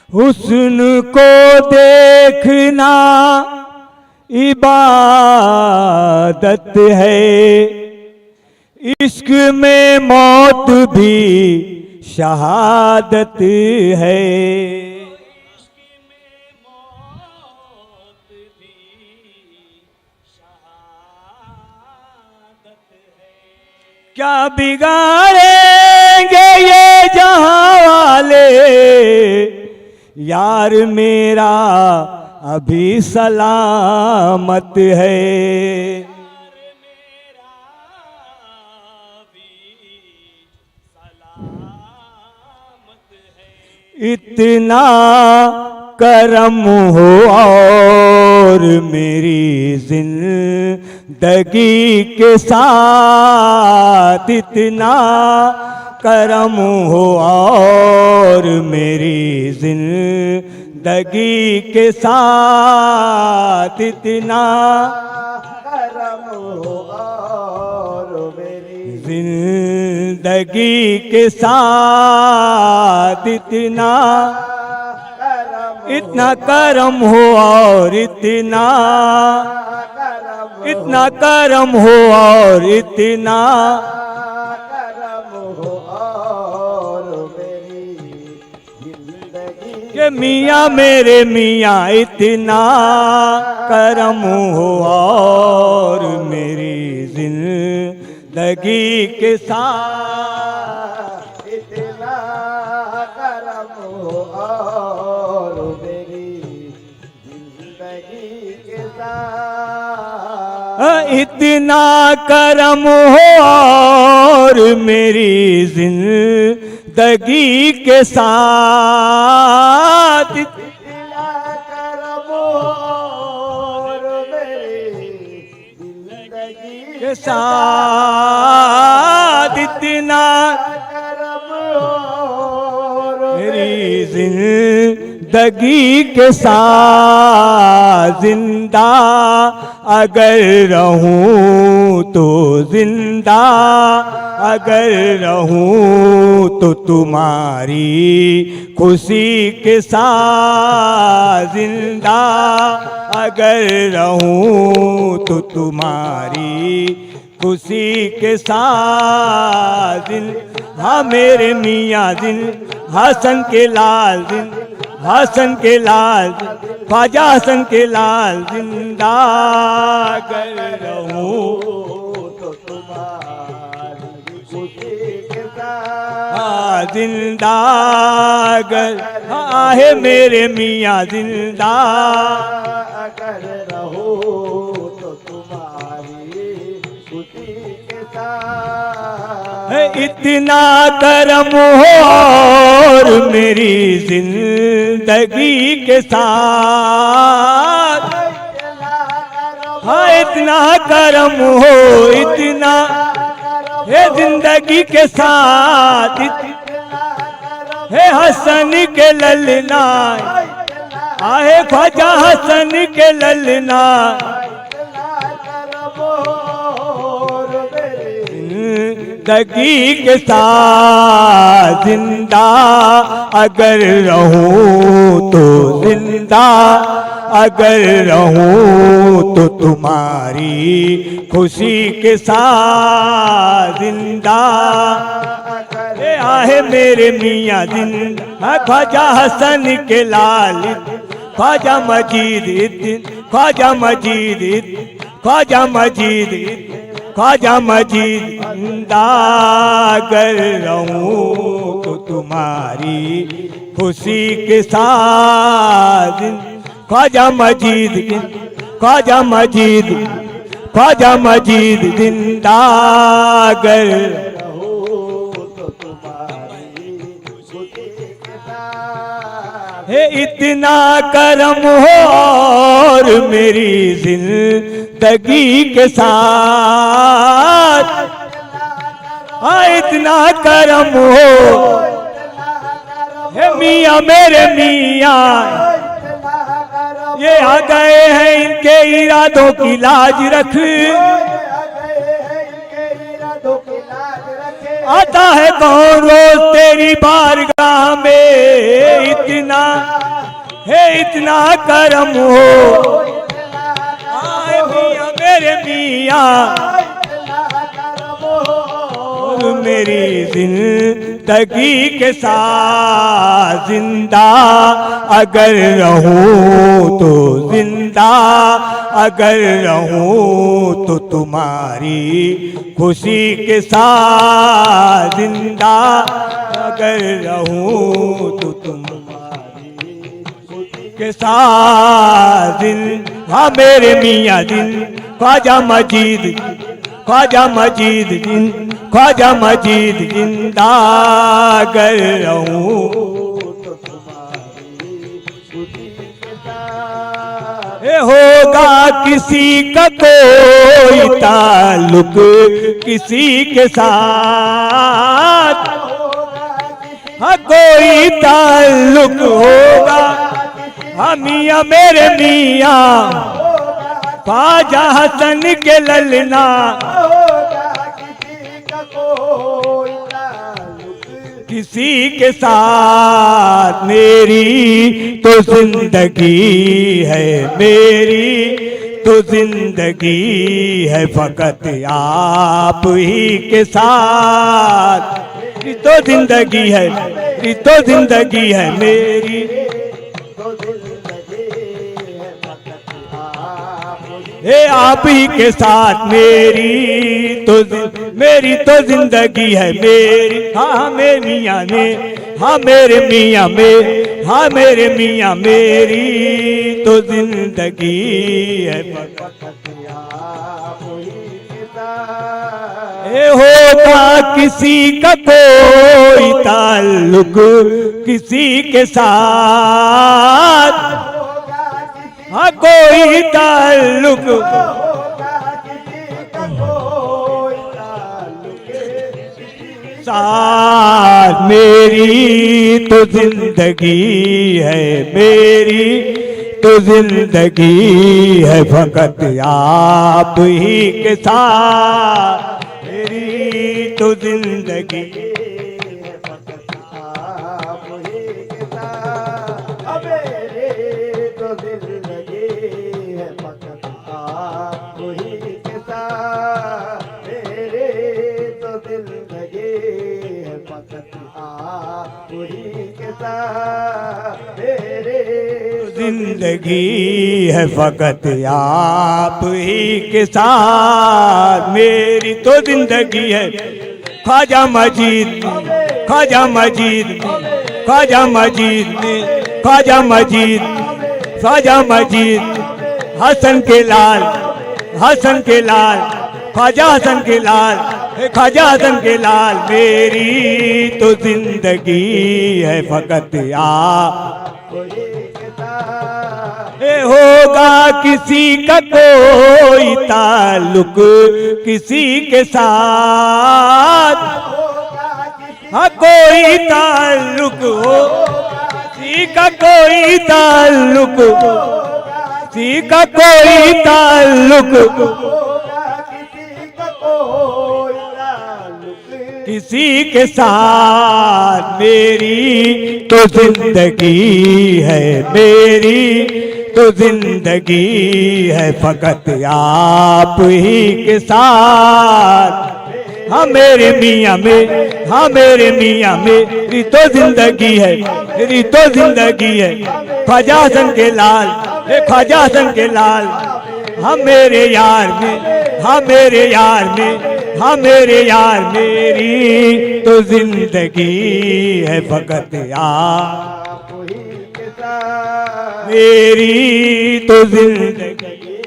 हुस्न को देखना इबादत है, इश्क में मौत भी शहादत है। क्या बिगाड़ेंगे ये जहां वाले, यार मेरा अभी सलामत है। इतना करम हो और मेरी जिंदगी के साथ, इतना करम हो और मेरी जिंदगी के साथ, इतना करम हो और मेरी जिंदगी के साथ, इतना करम हो और इतना करम हो और इतना करम हो और मेरी जिंदगी के मियाँ मेरे मियाँ, इतना करम हो और मेरी जिंदगी के साथ, इतना करम हो और मेरी जिंदगी के साथ, इतना करम हो और मेरी जिंदगी के साथ, इतना करम हो और मेरी जिंदगी के साथ, इतना करम हो मेरी जिंदगी के साथ। जिंदा अगर रहूं तो जिंदा अगर रहूं तो तुम्हारी खुशी के साथ, जिंदा अगर रहूं तो तुम्हारी खुशी के साथ। हाँ मेरे मियाँ दिन हसन के लाल, दिन हसन के लाल, ख्वाजा हसन के लाल, जिंदा अगर रहूं तो तुम्हारी खुशी के साथ, जिंदा अगर आहे मेरे मियाँ, जिंदा अगर रहो तो तुम्हारी खुशी के साथ, इतना करम हो और मेरी जिंदगी के साथ। हाँ इतना करम हो, इतना है जिंदगी के साथ, है हसन के ललना, आहे ख्वाजा हसन के ललना, जिंदगी के साथ। जिंदा अगर रहूं तो जिंदा अगर रहूं तो तुम्हारी खुशी के साथ, जिंदा आहे मेरे मियाँ, जिंदा ख्वाजा हसन के लाल, ख्वाजा मजीद, ख्वाजा मजीद, ख्वाजा मजीद, ख्वाजा मजीद, जिंदा अगर रहूं तो तुम्हारी खुशी के साथ। ख्वाजा मजीद, ख्वाजा मजीद, ख्वाजा मजीद, जिंदा अगर रहो तो तुम्हारी खुशी के साथ, है इतना करम हो और मेरी जिंदगी के साथ। हाँ इतना करम हो है मियाँ मेरे मियाँ, ये आ गए हैं इनके इरादों की लाज रख। आता है कौन रोज तेरी बारगाह में, इतना है इतना करम हो आए मियाँ मेरे मियाँ मेरी जिंदगी के साथ जिंदा अगर रहूं तो जिंदा अगर रहूं तो तुम्हारी खुशी के साथ जिंदा अगर रहूं तो तुम्हारी के साथ हाँ मेरे मियाँ दिन ख्वाजा मजीद ख्वाजा मजीद जिंदा अगर रहूं तो तुम्हारी खुशी के साथ होगा किसी का कोई ताल्लुक किसी के साथ हाँ कोई ताल्लुक होगा हाँ मियाँ मेरे मियाँ ख्वाजा हसन के ललना किसी के साथ मेरी तो जिंदगी है मेरी तो जिंदगी है फकत आप ही के साथ तो जिंदगी है तो जिंदगी है मेरी हे आप ही के साथ मेरी तो जिंदगी है मेरी हाँ मेरे मियाँ में हाँ मेरे मियाँ में हाँ मेरे मियाँ मेरी तो जिंदगी है हे होगा किसी का कोई ताल्लुक किसी के साथ हाँ कोई ताल्लुक साथ मेरी तो जिंदगी है मेरी तो जिंदगी है फकत आप ही के साथ मेरी तो जिंदगी जिंदगी है फकत आप ही के साथ मेरी तो जिंदगी है ख्वाजा मजीद ख्वाजा मजीद ख्वाजा मजीद ख्वाजा मजीद ख्वाजा मजीद हसन के लाल ख्वाजा हसन के लाल ख्वाजा हसन के लाल मेरी तो जिंदगी है फकत आप होगा किसी का कोई ताल्लुक किसी के साथ हाँ कोई ताल्लुक हो किसी का कोई ताल्लुक किसी का कोई ताल्लुक किसी के साथ मेरी तो जिंदगी है मेरी तो जिंदगी है फकत आप ही के साथ हाँ मेरे मियाँ में हाँ मेरे मियाँ मेरी तो जिंदगी है मेरी तो जिंदगी है ख्वाजा हसन के लाल ख्वाजा हसन के लाल हाँ मेरे यार में हाँ मेरे यार में हाँ मेरे यार मेरी तो जिंदगी है फकत आप मेरी तो जिंदगी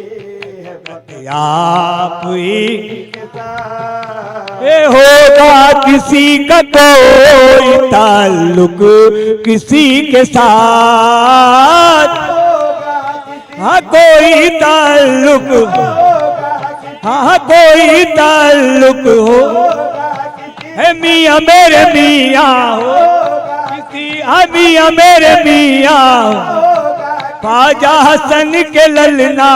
है फकत आप ही होगा किसी का कोई ताल्लुक किसी के साथ हाँ कोई ताल्लुक हाँ कोई ताल्लुक हो है मियाँ मेरे मियाँ हो किसी मियाँ मेरे मियाँ ख्वाजा हसन के ललना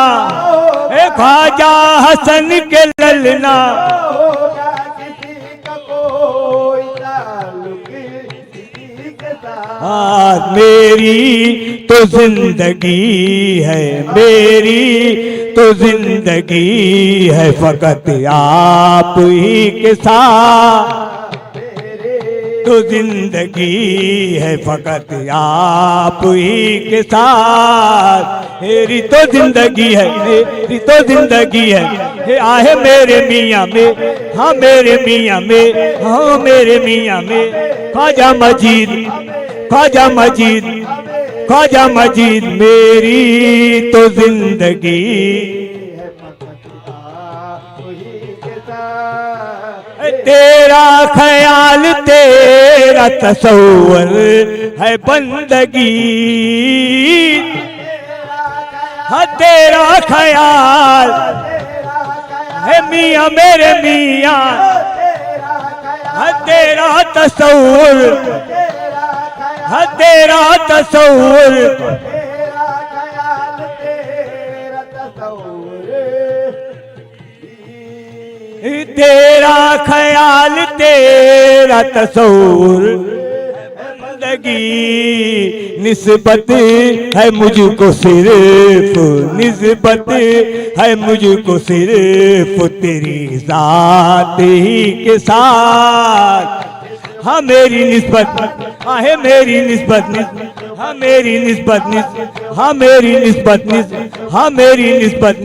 ख्वाजा हसन के ललना मेरी तो जिंदगी है, मेरी तो जिंदगी है फकत आप ही के साथ, तो जिंदगी है फकत आप ही के साथ। मेरी तो जिंदगी है, मेरी तो जिंदगी है, हे आहे मेरे मियाँ में, हाँ मेरे मियाँ में, हाँ मेरे मियाँ में। ख्वाजा मजीद, ख्वाजा मजीद, ख्वाजा मजीद, मेरी तो जिंदगी तेरा ख्याल तेरा तसव्वुर है बंदगी, हाँ तेरा ख्याल है मियाँ मेरे मियाँ, हाँ तेरा तसव्वुर, हाँ तेरा तसव्वुर, तेरा ख्याल तेरा तसव्वुर बंदगी। निस्बत है मुझको सिर्फ, निस्बत है मुझको सिर्फ तेरी जात ही के साथ। हाँ मेरी निस्बत, हाँ है मेरी निस्बत, हाँ मेरी निस्बत, हाँ मेरी निस्बत, हाँ मेरी निस्बत,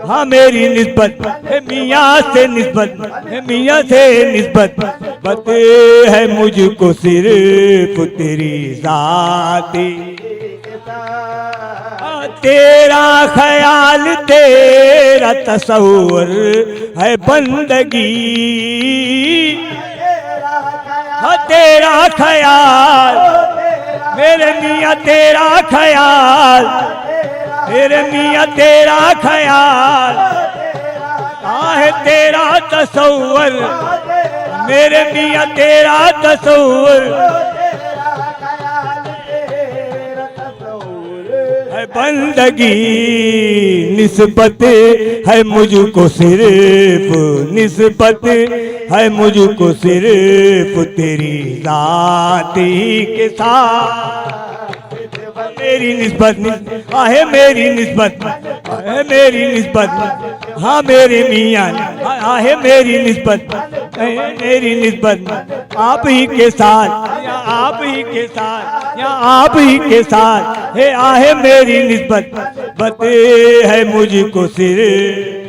हाँ मेरी निस्बत है मियाँ से निस्बत, है मियाँ से निस्बत, बत है मुझको सिर्फ तेरी जाती। तेरा ख्याल तेरा तसव्वुर है बंदगी, हाँ तेरा ख्याल मेरे मियाँ तेरा ख्याल, मेरे मियाँ तेरा ख्याल, आहे तेरा तसव्वुर, मेरे मियाँ तेरा तसव्वुर है बंदगी। निस्बत है मुझको सिर्फ, निस्बत है मुझको सिर्फ तेरी जात ही के साथ। मेरी निस्बत, आहे मेरी निस्बत, आहे मेरी निस्बत, हाँ मेरे मियाँ, आहे मेरी निस्बत, मेरी निस्बत आप ही के साथ, या आप ही के साथ, या आप ही के साथ, हे आहे मेरी निस्बत, बते है मुझको सिर्फ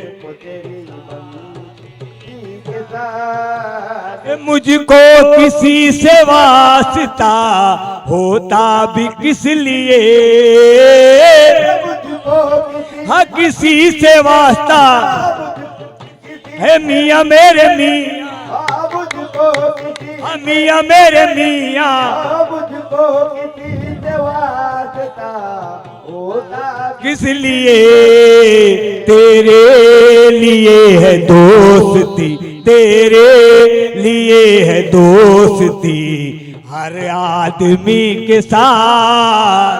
मुझको किसी से वास्ता होता भी किस लिए, हाँ किसी से वास्ता है मियाँ मेरे मियाँ, हाँ मियाँ मेरे मियाँ, किस लिए तेरे लिए है दोस्ती, तेरे लिए है दोस्ती हर आदमी के साथ,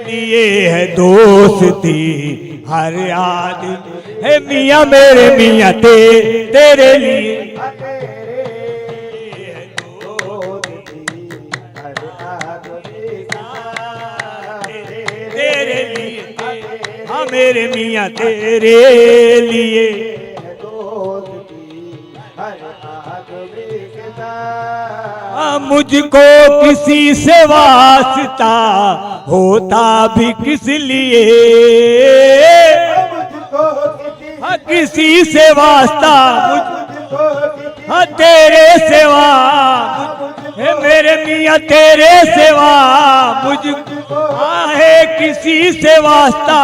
लिए है दोस्ती हर आदमी है मियाँ मेरे मियाँ तेरे लिए तेरे लिए, हाँ मेरे मियाँ तेरे लिए मुझको किसी से वास्ता होता भी किस लिए, हाँ किसी से वास्ता हाँ तेरे सेवा है मेरे मियाँ तेरे सेवा मुझको है किसी से वास्ता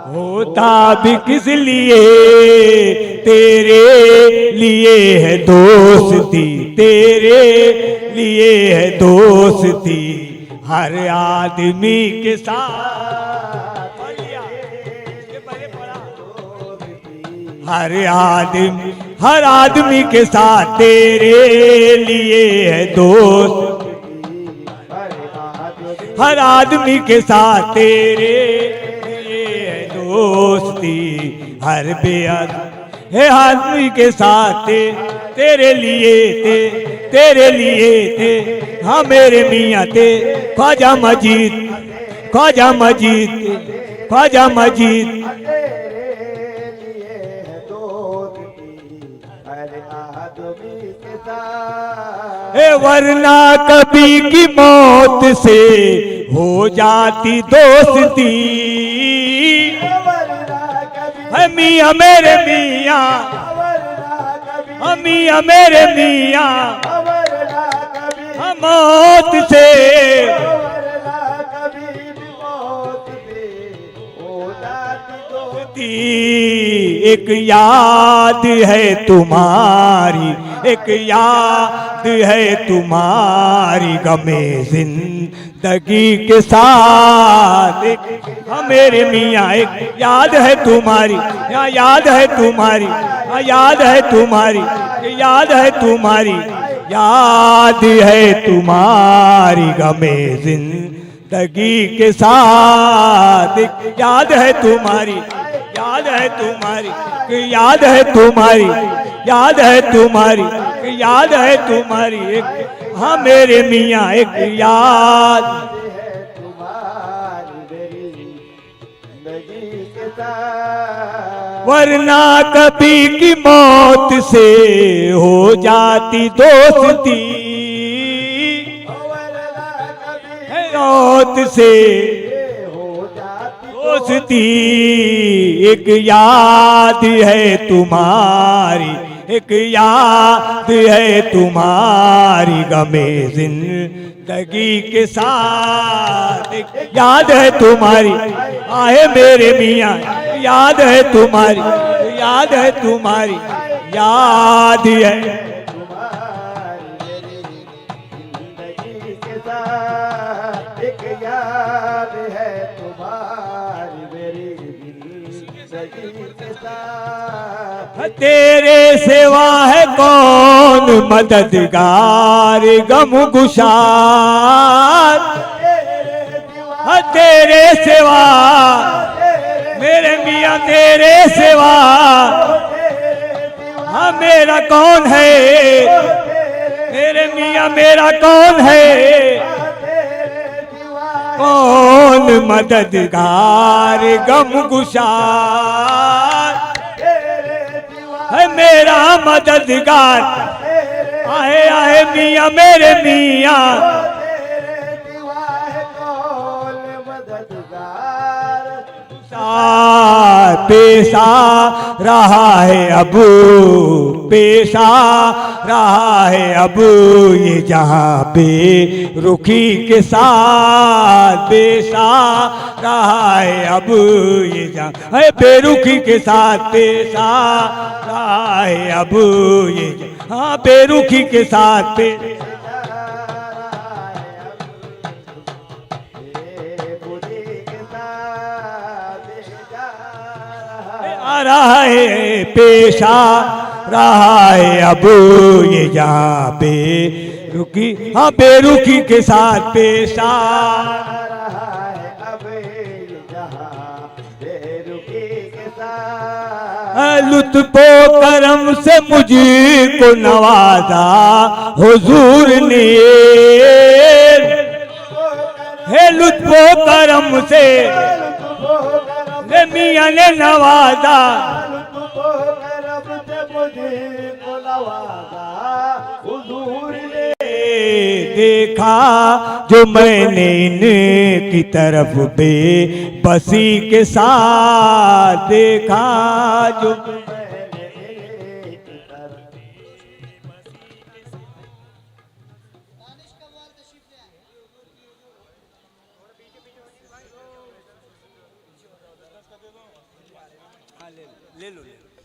होता भी किस लिए, तेरे लिए है दोस्ती, तेरे लिए है दोस्ती हर आदमी के साथ, हर आदमी के साथ तेरे लिए है दोस्त, हर आदमी के साथ तेरे दोस्ती हर बेअद है आदमी के साथ तेरे लिए थे, तेरे लिए थे, हाँ मेरे मियाँ थे ख्वाजा मजीद, ख्वाजा मजीद, ख्वाजा मजीद। तेरे लिए है दोस्ती हर आदमी के साथ। वरना कभी की मौत से हो जाती दोस्ती। मियाँ मेरे मियाँ, मियाँ मेरे मियाँ, मौत से एक याद है तुम्हारी, एक याद है तुम्हारी गमे जिंदगी के साथ। हाँ मेरे मियाँ एक याद है तुम्हारी, यहाँ याद है तुम्हारी, हाँ याद है तुम्हारी, याद है तुम्हारी, याद है तुम्हारी गमे जिंदगी के साथ। याद है तुम्हारी, याद है तुम्हारी, याद है तुम्हारी, याद है तुम्हारी, याद है तुम्हारी एक। हाँ मेरे मियाँ एक याद है तुम्हारी मेरी जिंदगी के साथ। वरना कभी की मौत से हो जाती दोस्ती। मौत से दोस्ती एक याद है तुम्हारी, एक याद है तुम्हारी गमे जिंदगी के साथ। एक याद है तुम्हारी, आहे मेरे मियाँ याद है तुम्हारी, याद है तुम्हारी, याद है एक याद है तुम्हारी मेरी जिंदगी के साथ। तेरे सेवा है कौन मददगार गम गुशार। तेरे सेवा मेरे मियाँ तेरे सेवा, हाँ मेरा कौन है मेरे मियाँ मेरा कौन है। कौन मददगार गम गुशार है मेरा मददगार। आए आए मियाँ मेरे मियाँ पेशा रहा है अब, पेशा रहा है अब ये जहाँ पे रुखी के साथ। पेशा रहा है अब ये जहाँ है बेरुखी के साथ। पेशा रहा है अब ये हाँ बेरुखी के साथ। आ रहा है पेशा रहा है अब ये जहाँ पे रुकी, हाँ बेरुखी के साथ। पेशा रहा है अब ये जहाँ बेरुखी के साथ। लुत्फो करम से मुझको नवाजा हुजूर ने, है लुत्फो करम से मियाँ ने नवाजा। देखा जो मैंने इनकी तरफ बेबसी के साथ, देखा जो ले लो ले लो।